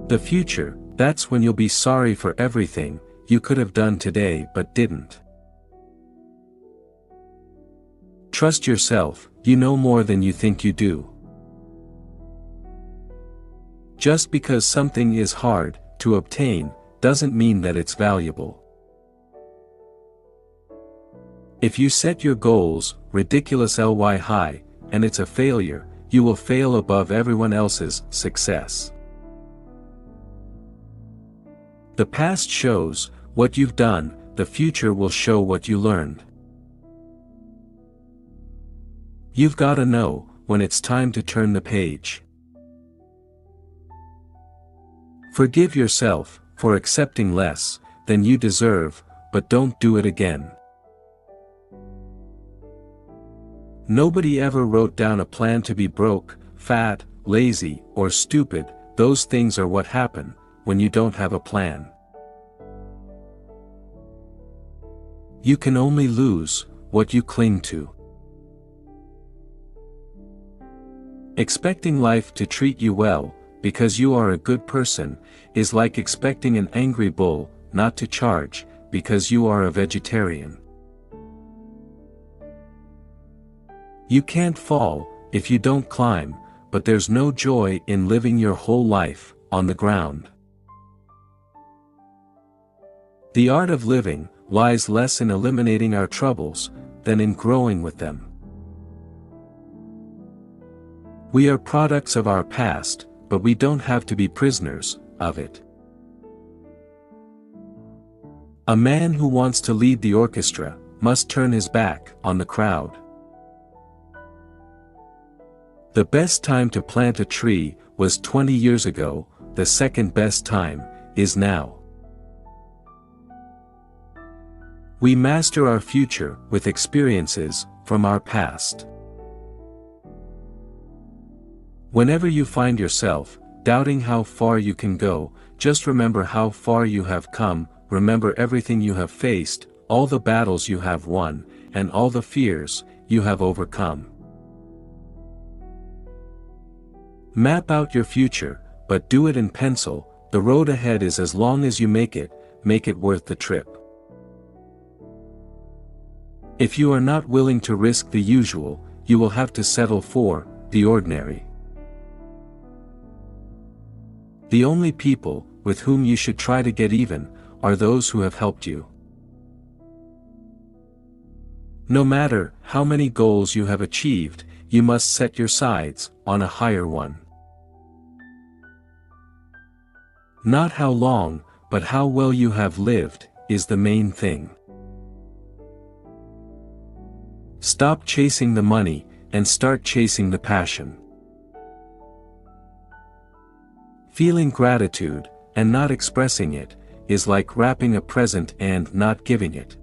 The future, that's when you'll be sorry for everything you could have done today but didn't. Trust yourself, you know more than you think you do. Just because something is hard to obtain, doesn't mean that it's valuable. If you set your goals ridiculously high, and it's a failure, you will fail above everyone else's success. The past shows what you've done, the future will show what you learned. You've gotta know when it's time to turn the page. Forgive yourself for accepting less than you deserve, but don't do it again. Nobody ever wrote down a plan to be broke, fat, lazy, or stupid. Those things are what happen when you don't have a plan. You can only lose what you cling to. Expecting life to treat you well, because you are a good person, is like expecting an angry bull not to charge, because you are a vegetarian. You can't fall if you don't climb, but there's no joy in living your whole life on the ground. The art of living lies less in eliminating our troubles than in growing with them. We are products of our past, but we don't have to be prisoners of it. A man who wants to lead the orchestra must turn his back on the crowd. The best time to plant a tree was 20 years ago, the second best time is now. We master our future with experiences from our past. Whenever you find yourself doubting how far you can go, just remember how far you have come, remember everything you have faced, all the battles you have won, and all the fears you have overcome. Map out your future, but do it in pencil. The road ahead is as long as you make it worth the trip. If you are not willing to risk the usual, you will have to settle for the ordinary. The only people with whom you should try to get even are those who have helped you. No matter how many goals you have achieved, you must set your sights on a higher one. Not how long, but how well you have lived, is the main thing. Stop chasing the money, and start chasing the passion. Feeling gratitude, and not expressing it, is like wrapping a present and not giving it.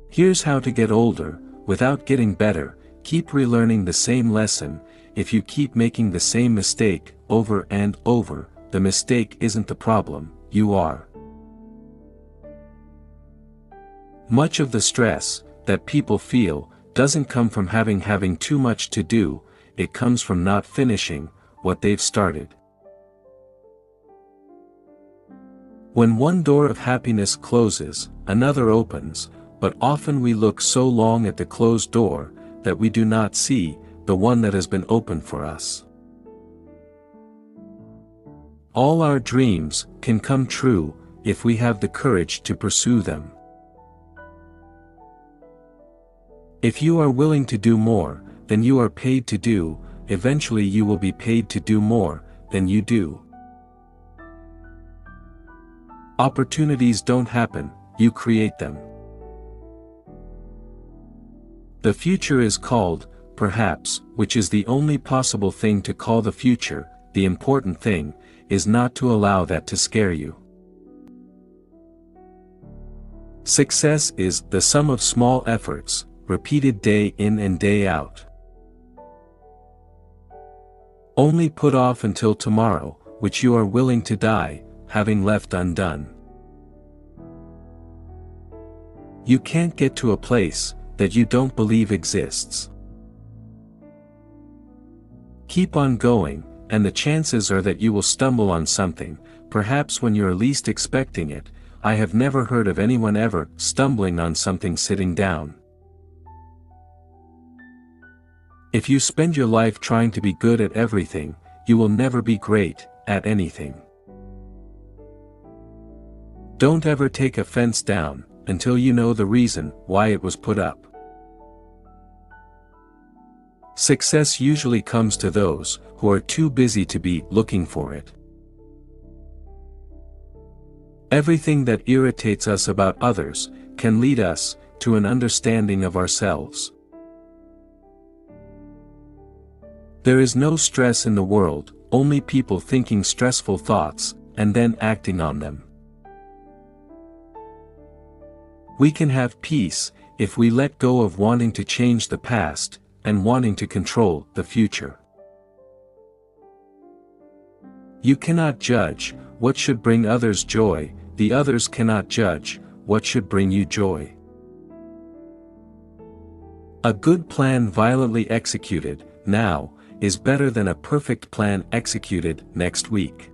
Here's how to get older, without getting better. Keep relearning the same lesson. If you keep making the same mistake over and over, the mistake isn't the problem, you are. Much of the stress that people feel doesn't come from having too much to do, it comes from not finishing what they've started. When one door of happiness closes, another opens, but often we look so long at the closed door that we do not see the one that has been opened for us. All our dreams can come true if we have the courage to pursue them. If you are willing to do more than you are paid to do, eventually you will be paid to do more than you do. Opportunities don't happen, you create them. The future is called, perhaps, which is the only possible thing to call the future. The important thing is not to allow that to scare you. Success is the sum of small efforts, repeated day in and day out. Only put off until tomorrow, which you are willing to die, having left undone. You can't get to a place that you don't believe exists. Keep on going, and the chances are that you will stumble on something, perhaps when you're least expecting it. I have never heard of anyone ever stumbling on something sitting down. If you spend your life trying to be good at everything, you will never be great at anything. Don't ever take a fence down until you know the reason why it was put up. Success usually comes to those who are too busy to be looking for it. Everything that irritates us about others can lead us to an understanding of ourselves. There is no stress in the world, only people thinking stressful thoughts, and then acting on them. We can have peace if we let go of wanting to change the past and wanting to control the future. You cannot judge what should bring others joy, the others cannot judge what should bring you joy. A good plan violently executed now is better than a perfect plan executed next week.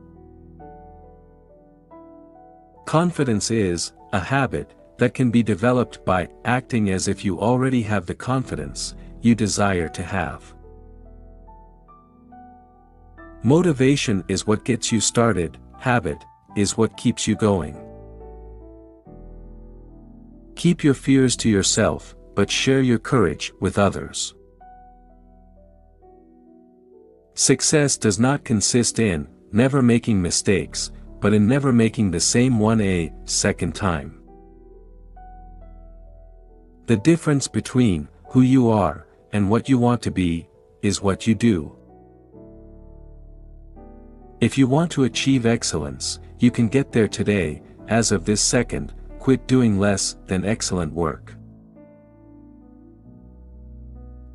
Confidence is a habit that can be developed by acting as if you already have the confidence you desire to have. Motivation is what gets you started, habit is what keeps you going. Keep your fears to yourself, but share your courage with others. Success does not consist in never making mistakes, but in never making the same one a second time. The difference between who you are and what you want to be is what you do. If you want to achieve excellence, you can get there today, as of this second. Quit doing less than excellent work.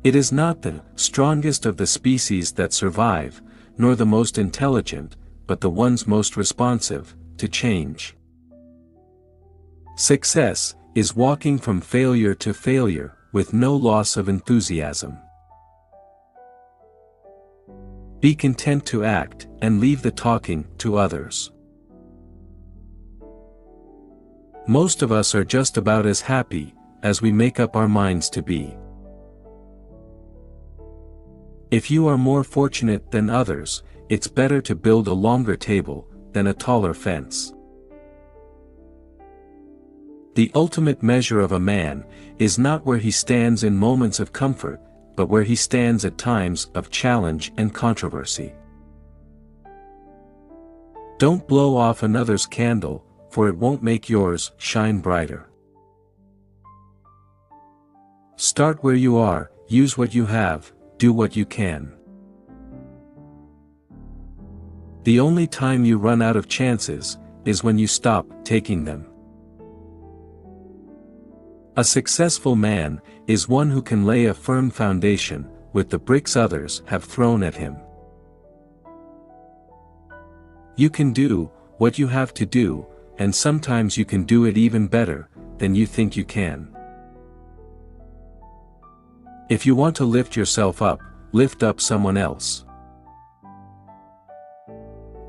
It is not the strongest of the species that survive, nor the most intelligent, but the ones most responsive to change. Success is walking from failure to failure, with no loss of enthusiasm. Be content to act, and leave the talking to others. Most of us are just about as happy as we make up our minds to be. If you are more fortunate than others, it's better to build a longer table than a taller fence. The ultimate measure of a man is not where he stands in moments of comfort, but where he stands at times of challenge and controversy. Don't blow off another's candle, for it won't make yours shine brighter. Start where you are, use what you have, do what you can. The only time you run out of chances is when you stop taking them. A successful man is one who can lay a firm foundation with the bricks others have thrown at him. You can do what you have to do, and sometimes you can do it even better than you think you can. If you want to lift yourself up, lift up someone else.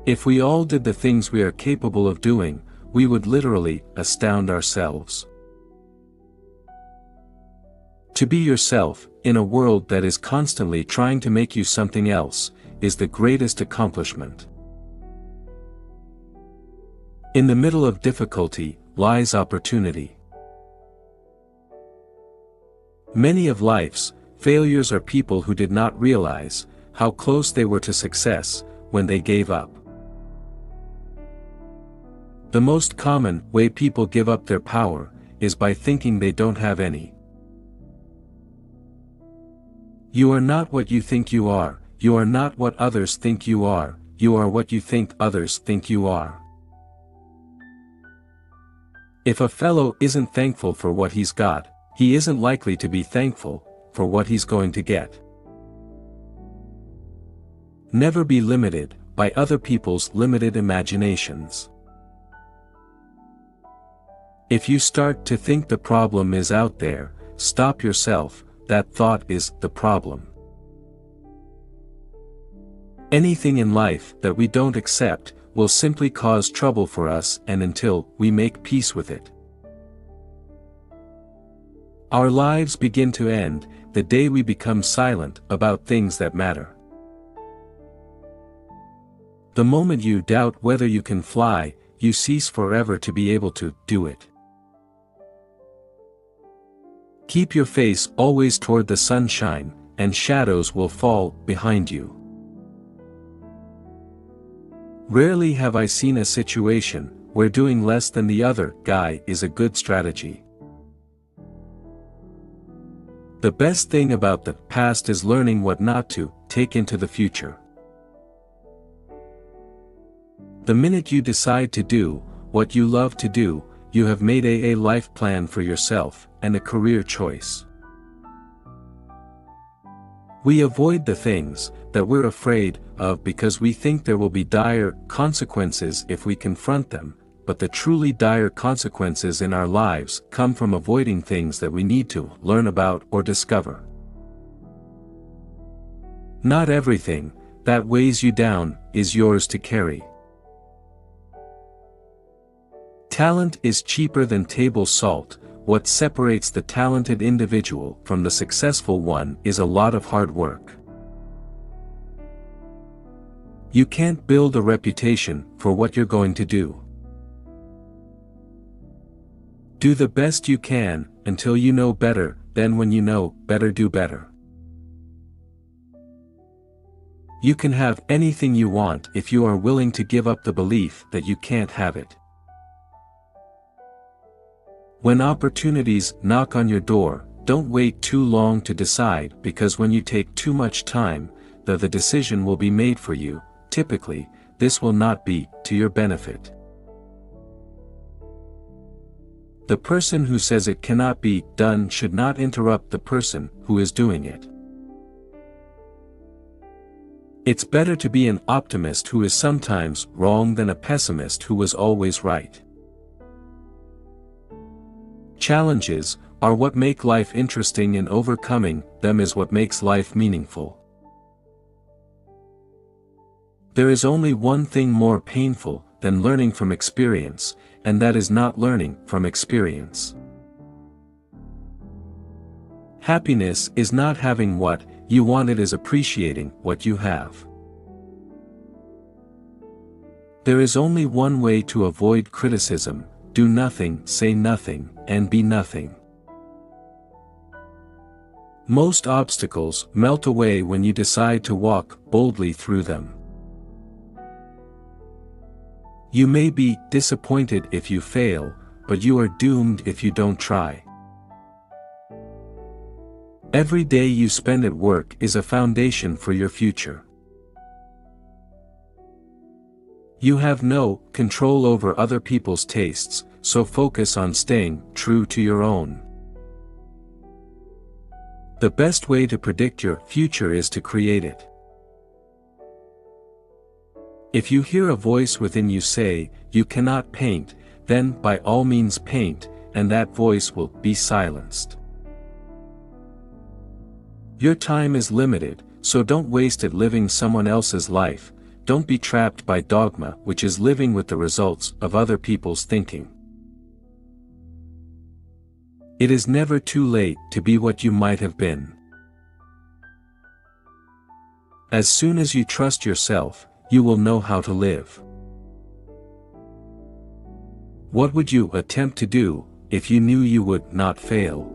If we all did the things we are capable of doing, we would literally astound ourselves. To be yourself, in a world that is constantly trying to make you something else, is the greatest accomplishment. In the middle of difficulty lies opportunity. Many of life's failures are people who did not realize how close they were to success when they gave up. The most common way people give up their power is by thinking they don't have any. You are not what you think you are, you are not what others think you are what you think others think you are. If a fellow isn't thankful for what he's got, he isn't likely to be thankful for what he's going to get. Never be limited by other people's limited imaginations. If you start to think the problem is out there, stop yourself, that thought is the problem. Anything in life that we don't accept will simply cause trouble for us and until we make peace with it. Our lives begin to end the day we become silent about things that matter. The moment you doubt whether you can fly, you cease forever to be able to do it. Keep your face always toward the sunshine, and shadows will fall behind you. Rarely have I seen a situation where doing less than the other guy is a good strategy. The best thing about the past is learning what not to take into the future. The minute you decide to do what you love to do, you have made a life plan for yourself and a career choice. We avoid the things that we're afraid of because we think there will be dire consequences if we confront them, but the truly dire consequences in our lives come from avoiding things that we need to learn about or discover. Not everything that weighs you down is yours to carry. Talent is cheaper than table salt. What separates the talented individual from the successful one is a lot of hard work. You can't build a reputation for what you're going to do. Do the best you can until you know better, then when you know better, do better. You can have anything you want if you are willing to give up the belief that you can't have it. When opportunities knock on your door, don't wait too long to decide, because when you take too much time, the decision will be made for you. Typically, this will not be to your benefit. The person who says it cannot be done should not interrupt the person who is doing it. It's better to be an optimist who is sometimes wrong than a pessimist who was always right. Challenges are what make life interesting, and overcoming them is what makes life meaningful. There is only one thing more painful than learning from experience, and that is not learning from experience. Happiness is not having what you want, it is appreciating what you have. There is only one way to avoid criticism: do nothing, say nothing, and be nothing. Most obstacles melt away when you decide to walk boldly through them. You may be disappointed if you fail, but you are doomed if you don't try. Every day you spend at work is a foundation for your future. You have no control over other people's tastes, so focus on staying true to your own. The best way to predict your future is to create it. If you hear a voice within you say, "You cannot paint," then by all means paint, and that voice will be silenced. Your time is limited, so don't waste it living someone else's life. Don't be trapped by dogma, which is living with the results of other people's thinking. It is never too late to be what you might have been. As soon as you trust yourself, you will know how to live. What would you attempt to do if you knew you would not fail?